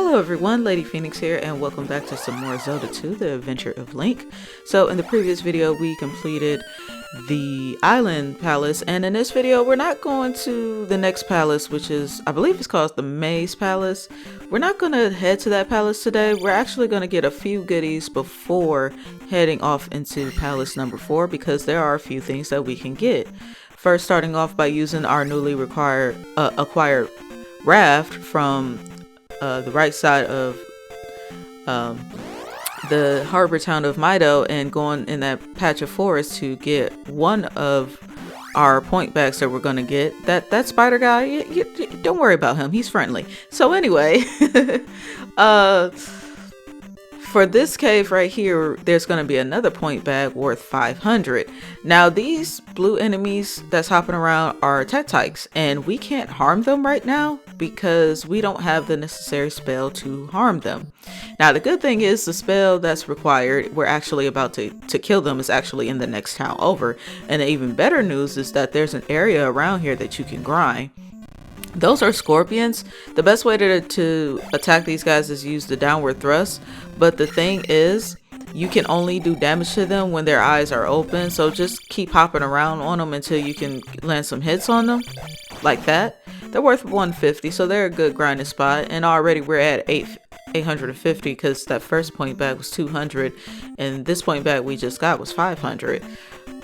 Hello everyone, LadyPhoenix here, and welcome back to some more Zelda 2, The Adventure of Link. So in the previous video we completed the Island Palace, and in this video we're not going to the next palace, which is, I believe it's called the Maze Palace. We're not going to head to that palace today. We're actually going to get a few goodies before heading off into palace number 4, because there are a few things that we can get. First, starting off by using our newly acquired Raft from the right side of the harbor town of Mido, and going in that patch of forest to get one of our point backs that we're going to get. That spider guy, you don't worry about him, he's friendly. So anyway, for this cave right here, there's going to be another point bag worth 500. Now these blue enemies that's hopping around are Tektites, and we can't harm them right now because we don't have the necessary spell to harm them. Now the good thing is the spell that's required, we're actually about to kill them, is actually in the next town over. And the even better news is that there's an area around here that you can grind. Those are scorpions. The best way to attack these guys is use the downward thrust, but the thing is you can only do damage to them when their eyes are open, so just keep hopping around on them until you can land some hits on them like that. They're worth 150, so they're a good grinding spot, and already we're at 850 because that first point bag was 200 and this point bag we just got was 500.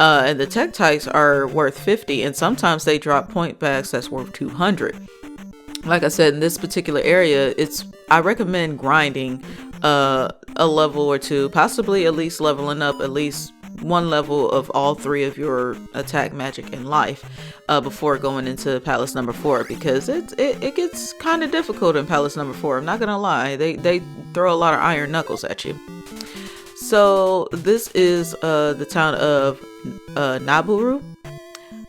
And the Tektites are worth 50, and sometimes they drop point bags that's worth 200. Like I said, in this particular area, I recommend grinding a level or two, possibly at least leveling up at least one level of all three of your attack, magic, and life before going into palace number 4, because it gets kind of difficult in palace number 4. I'm not gonna lie, they throw a lot of iron knuckles at you. So this is the town of Nabooru,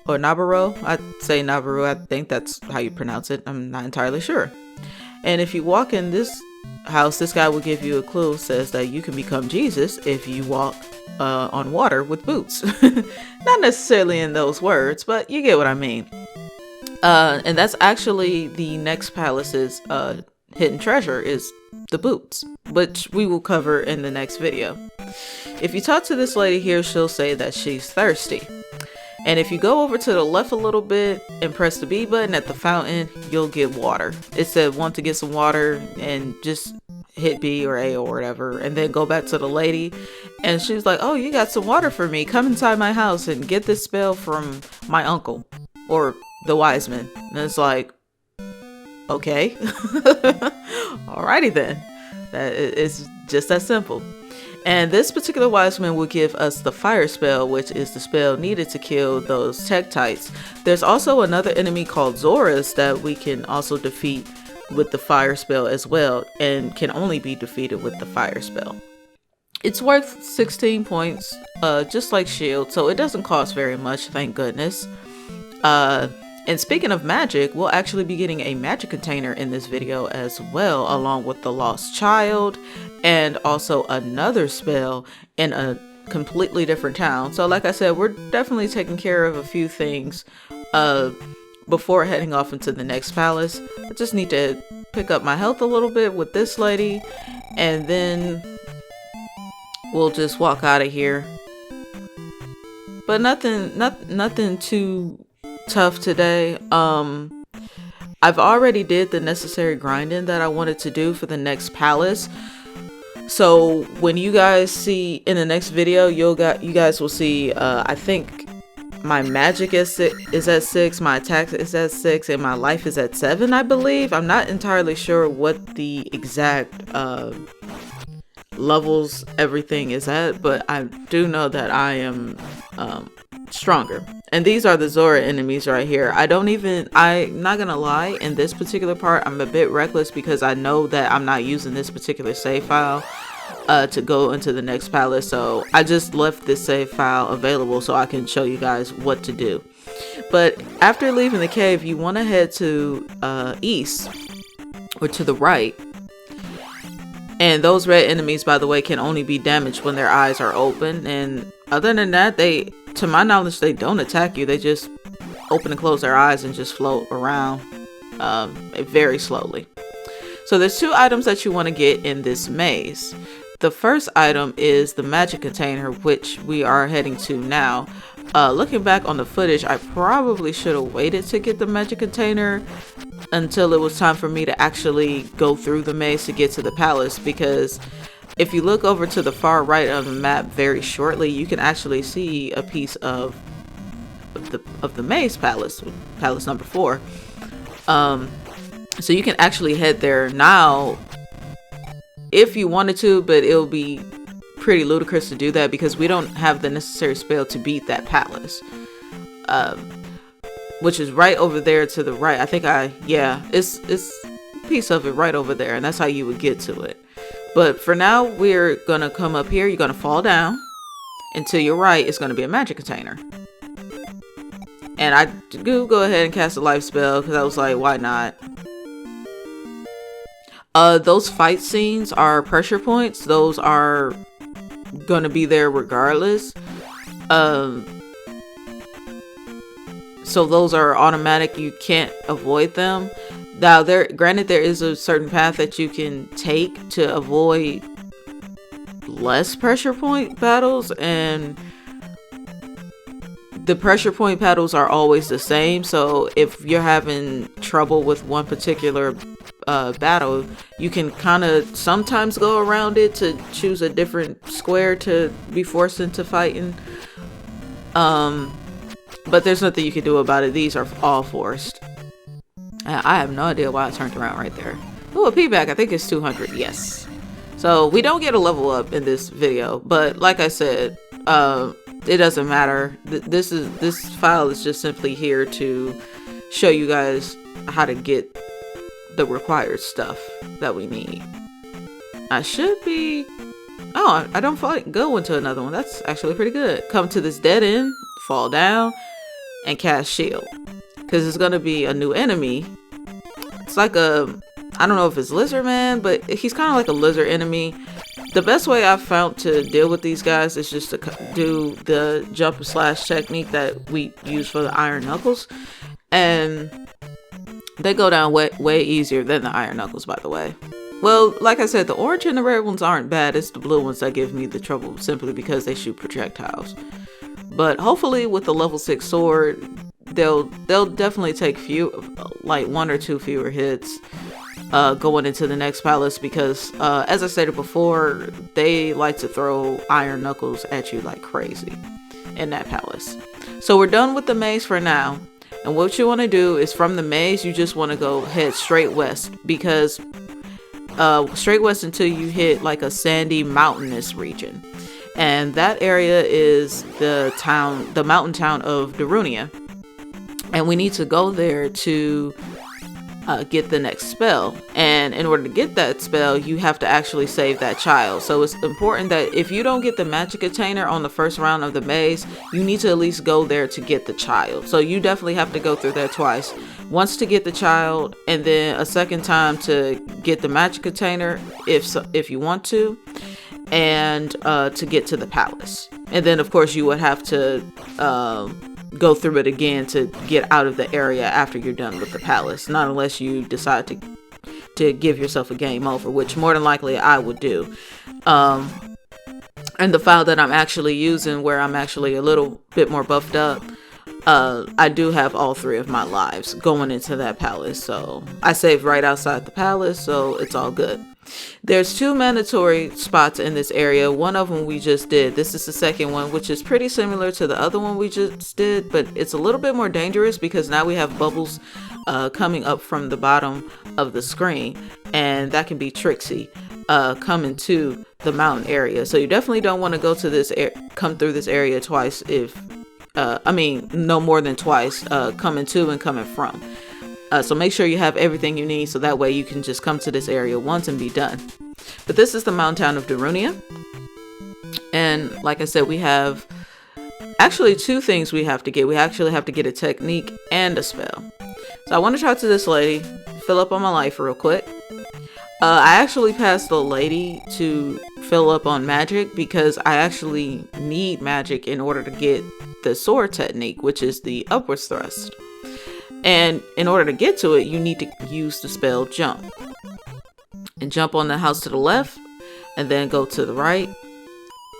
or Nabooru. I'd say Nabooru. I think that's how you pronounce it. I'm not entirely sure. And if you walk in this house, this guy will give you a clue. Says that you can become Jesus if you walk on water with boots. Not necessarily in those words, but you get what I mean. And that's actually the next palace's hidden treasure, is the boots, which we will cover in the next video. If you talk to this lady here, she'll say that she's thirsty. And if you go over to the left a little bit and press the B button at the fountain, you'll get water. It said want to get some water, and just hit B or A or whatever, and then go back to the lady, and she's like, oh, you got some water for me, come inside my house and get this spell from my uncle or the wise man. And it's like, okay. Alrighty then. That is just that simple. And this particular wise man will give us the fire spell, which is the spell needed to kill those Tektites. There's also another enemy called Zoras that we can also defeat with the fire spell as well, and can only be defeated with the fire spell. It's worth 16 points, just like shield, so it doesn't cost very much, thank goodness. And speaking of magic, we'll actually be getting a magic container in this video as well, along with the lost child, and also another spell in a completely different town. So like I said, we're definitely taking care of a few things before heading off into the next palace. I just need to pick up my health a little bit with this lady, and then we'll just walk out of here. But nothing too tough today. I've already did the necessary grinding that I wanted to do for the next palace. So when you guys see in the next video, you guys will see I think my magic is at 6, my attack is at 6, and my life is at 7, I believe. I'm not entirely sure what the exact levels everything is at, but I do know that I am stronger. And these are the Zora enemies right here. I'm not gonna lie, in this particular part I'm a bit reckless because I know that I'm not using this particular save file to go into the next palace, so I just left this save file available so I can show you guys what to do. But after leaving the cave, you want to head to east, or to the right. And those red enemies, by the way, can only be damaged when their eyes are open, and other than that, to my knowledge, they don't attack you. They just open and close their eyes and just float around very slowly. So there's 2 items that you want to get in this maze. The first item is the magic container, which we are heading to now. Looking back on the footage, I probably should have waited to get the magic container until it was time for me to actually go through the maze to get to the palace, because if you look over to the far right of the map very shortly, you can actually see a piece of the maze palace number 4. So you can actually head there now if you wanted to, but it'll be pretty ludicrous to do that because we don't have the necessary spell to beat that palace, which is right over there to the right. I think it's a piece of it right over there, and that's how you would get to it. But for now, we're gonna come up here. You're gonna fall down, and to your right is gonna be a magic container. And I do go ahead and cast a life spell because I was like, why not? Those fight scenes are pressure points. Those are gonna be there regardless. So those are automatic. You can't avoid them. Now, granted, there is a certain path that you can take to avoid less pressure point battles, and the pressure point battles are always the same. So if you're having trouble with one particular battle, you can kind of sometimes go around it to choose a different square to be forced into fighting. But there's nothing you can do about it. These are all forced. I have no idea why I turned around right there. Oh, a P-back. I think it's 200. Yes. So we don't get a level up in this video, but like I said, it doesn't matter. This file is just simply here to show you guys how to get the required stuff that we need. I should be... Oh, I don't go into another one. That's actually pretty good. Come to this dead end, fall down, and cast shield. Because it's going to be a new enemy. It's like a... I don't know if it's Lizard Man, but he's kind of like a lizard enemy. The best way I've found to deal with these guys is just to do the jump and slash technique that we use for the Iron Knuckles. And they go down way easier than the Iron Knuckles, by the way. Well, like I said, the orange and the red ones aren't bad. It's the blue ones that give me the trouble simply because they shoot projectiles. But hopefully with the level 6 sword, they'll definitely take like 1 or 2 fewer hits going into the next palace, because as I stated before, they like to throw Iron Knuckles at you like crazy in that palace. So we're done with the maze for now. And what you want to do is from the maze, you just want to head straight west, because straight west until you hit like a sandy mountainous region. And that area is the Mountain Town of Darunia. And we need to go there to get the next spell. And in order to get that spell, you have to actually save that child. So it's important that if you don't get the magic container on the first round of the maze, you need to at least go there to get the child. So you definitely have to go through there twice. Once to get the child, and then a second time to get the magic container if you want to, and to get to the palace. And then of course you would have to go through it again to get out of the area after you're done with the palace, not unless you decide to give yourself a game over, which more than likely I would do. And the file that I'm actually using, where I'm actually a little bit more buffed up, I do have all 3 of my lives going into that palace. So I saved right outside the palace, so it's all good. There's 2 mandatory spots in this area. One of them we just did. This is the second one, which is pretty similar to the other one we just did, but it's a little bit more dangerous because now we have bubbles coming up from the bottom of the screen, and that can be tricksy coming to the mountain area. So you definitely don't want to go to come through this area twice, no more than twice, coming to and coming from. So make sure you have everything you need, so that way you can just come to this area once and be done. But this is the Mountain Town of Darunia. And like I said, we have actually 2 things we have to get. We actually have to get a technique and a spell. So I want to talk to this lady, fill up on my life real quick. I actually passed the lady to fill up on magic because I actually need magic in order to get the sword technique, which is the upwards thrust. And in order to get to it, you need to use the spell jump. and jump on the house to the left, and then go to the right.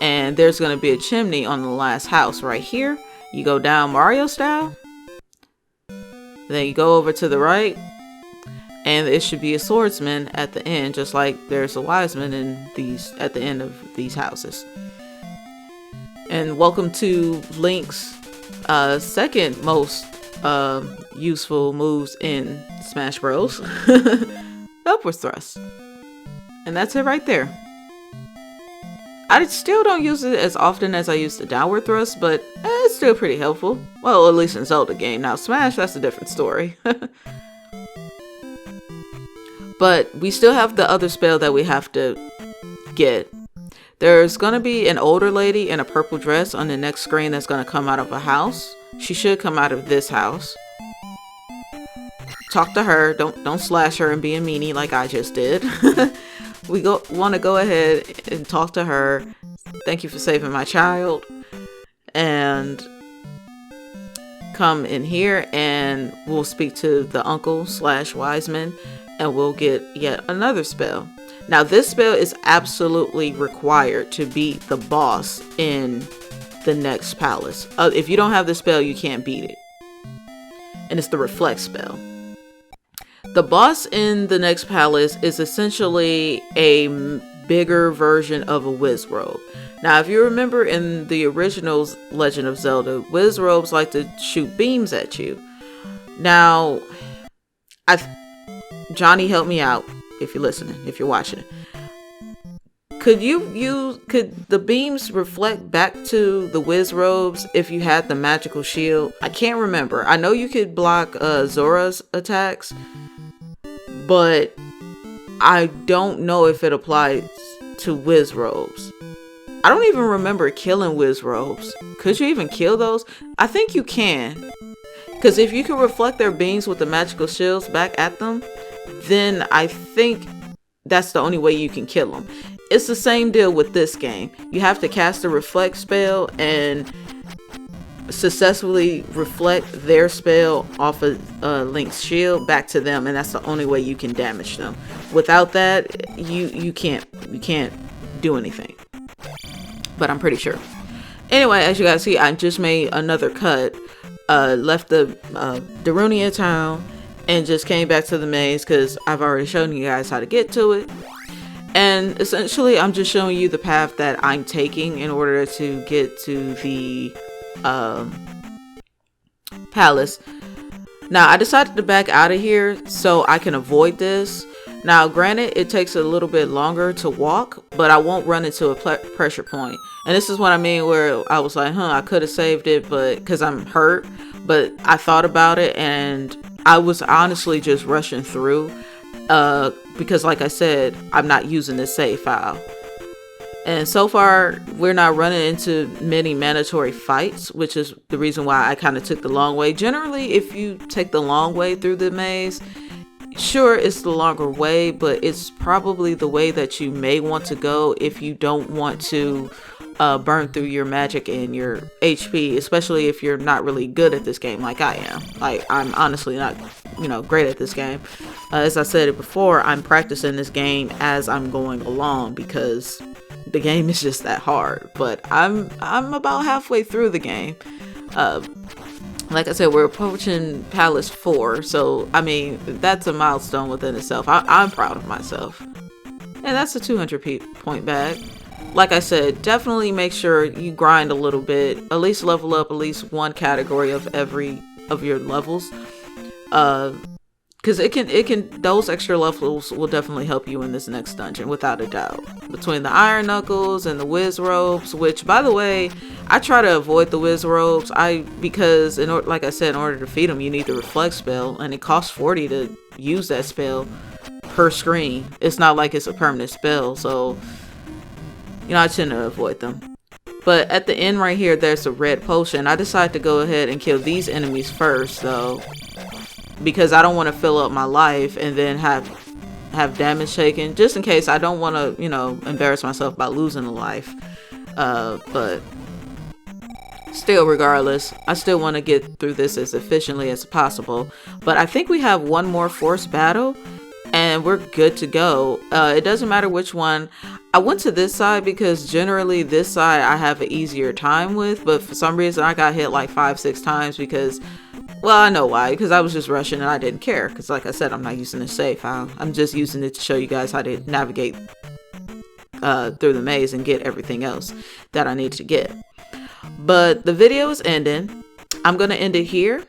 And there's going to be a chimney on the last house right here. You go down Mario style. Then you go over to the right. And it should be a swordsman at the end, just like there's a wiseman at the end of these houses. And welcome to Link's second most useful moves in Smash Bros. Upward thrust. And that's it right there. I still don't use it as often as I use the downward thrust, but it's still pretty helpful. Well, at least in Zelda game. Now Smash, that's a different story. But we still have the other spell that we have to get. There's going to be an older lady in a purple dress on the next screen that's going to come out of a house. She should come out of this house. Talk to her. Don't slash her and be a meanie like I just did. We want to go ahead and talk to her. Thank you for saving my child. And come in here and we'll speak to the uncle / wiseman. And we'll get yet another spell. Now this spell is absolutely required to beat the boss in the next palace. If you don't have the spell, you can't beat it. And it's the Reflex Spell. The boss in the next palace is essentially a bigger version of a Wizrobe. Now if you remember in the original Legend of Zelda, Wizrobes like to shoot beams at you. Now Johnny, help me out if you're listening, if you're watching. Could the beams reflect back to the Wizrobes if you had the magical shield? I can't remember. I know you could block Zora's attacks, but I don't know if it applies to Wizrobes. I don't even remember killing Wizrobes. Could you even kill those? I think you can. Because if you can reflect their beams with the magical shields back at them, then I think that's the only way you can kill them. It's the same deal with this game. You have to cast a Reflex Spell and successfully reflect their spell off of Link's shield back to them, and that's the only way you can damage them. Without that, you can't do anything. But I'm pretty sure. Anyway, as you guys see, I just made another cut. Left the Darunia town and just came back to the maze because I've already shown you guys how to get to it. And essentially I'm just showing you the path that I'm taking in order to get to the palace. Now I decided to back out of here so I can avoid this. Now granted, it takes a little bit longer to walk, but I won't run into a pressure point. And this is what I mean, where I was like, I could have saved it, but because I'm hurt. But I thought about it and I was honestly just rushing through because like I said, I'm not using this save file. And so far, we're not running into many mandatory fights, which is the reason why I kind of took the long way. Generally, if you take the long way through the maze, sure, it's the longer way, but it's probably the way that you may want to go if you don't want to burn through your magic and your HP, especially if you're not really good at this game like I am. Like, I'm honestly not, great at this game. As I said it before, I'm practicing this game as I'm going along because the game is just that hard. But I'm about halfway through the game. Like I said, we're approaching Palace 4, so I mean that's a milestone within itself. I'm proud of myself, and that's a 200 point bag. Like I said, definitely make sure you grind a little bit, at least level up at least one category of every of your levels, because those extra levels will definitely help you in this next dungeon without a doubt. Between the Iron Knuckles and the Wizrobes, which by the way, I try to avoid the Wizrobes, because like I said, in order to defeat them, you need the Reflex Spell, and it costs 40 to use that spell per screen. It's not like it's a permanent spell, so I tend to avoid them. But at the end right here, there's a red potion. I decided to go ahead and kill these enemies first, though, because I don't want to fill up my life and then have damage taken, just in case. I don't want to, embarrass myself by losing a life. But still, regardless, I still want to get through this as efficiently as possible. But I think we have one more forced battle, and and we're good to go. It doesn't matter which one. I went to this side because generally this side I have an easier time with, but for some reason I got hit like 5-6 times because, well, I know why, because I was just rushing and I didn't care, because like I said, I'm not using the save file. I'm just using it to show you guys how to navigate through the maze and get everything else that I need to get. But the video is ending. I'm going to end it here.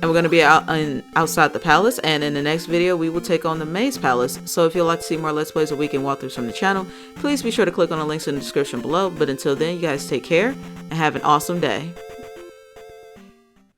And we're going to be outside the palace, and in the next video we will take on the maze palace. So if you'd like to see more Let's Plays or weekend walkthroughs from the channel, please be sure to click on the links in the description below. But until then, you guys take care and have an awesome day.